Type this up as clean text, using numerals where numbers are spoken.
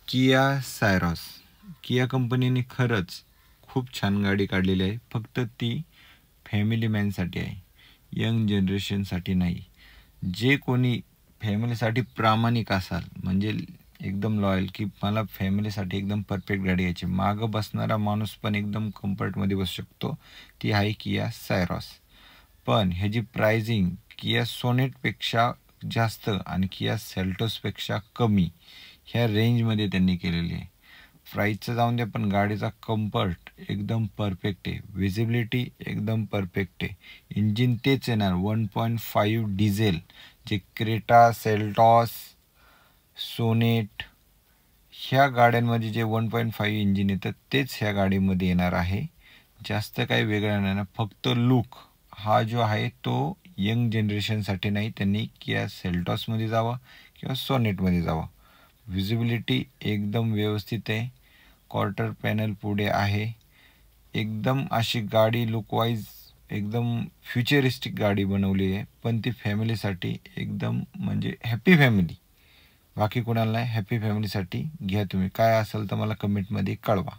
KIA सायरॉस. KIA कंपनीने खरंच खूप छान गाडी काढलेली आहे. फक्त ती फॅमिली मॅनसाठी आहे, यंग जनरेशनसाठी नाही. जे कोणी फॅमिलीसाठी प्रामाणिक असाल, म्हणजे एकदम लॉयल, की मला फॅमिलीसाठी एकदम परफेक्ट गाडी यायची, मागं बसणारा माणूस पण एकदम कम्फर्टमध्ये बसू शकतो, ती आहे किया सायरॉस. पण ह्याची प्राइजिंग किया सोनेटपेक्षा जास्त आणि किया सेल्टोसपेक्षा कमी ह्या रेंजमध्ये त्यांनी केलेली आहे. प्राईसचं जाऊन द्या, पण गाडीचा कम्फर्ट एकदम परफेक्ट आहे, विजिबिलिटी एकदम परफेक्ट आहे. इंजिन तेच येणार 1.5 डिझेल, जे क्रेटा, सेल्टॉस, सोनेट ह्या गाड्यांमध्ये जे 1.5 इंजिन येतं तेच ह्या गाडीमध्ये येणार आहे. जास्त काही वेगळं नाही ना, फक्त लुक हा जो आहे तो यंग जनरेशनसाठी नाही, त्यांनी किया सेल्टॉसमध्ये जावं किंवा सोनेटमध्ये जावं. विजिबिलिटी एकदम व्यवस्थित आहे, क्वार्टर पॅनल पुढे आहे. एकदम अशी गाडी लुकवाईज एकदम फ्युचरिस्टिक गाडी बनवली आहे, पण ती फॅमिलीसाठी एकदम म्हणजे हॅपी फॅमिली, बाकी कोणाला नाही, हॅपी फॅमिलीसाठी घ्या. तुम्ही काय असेल तर मला कमेंटमध्ये कळवा.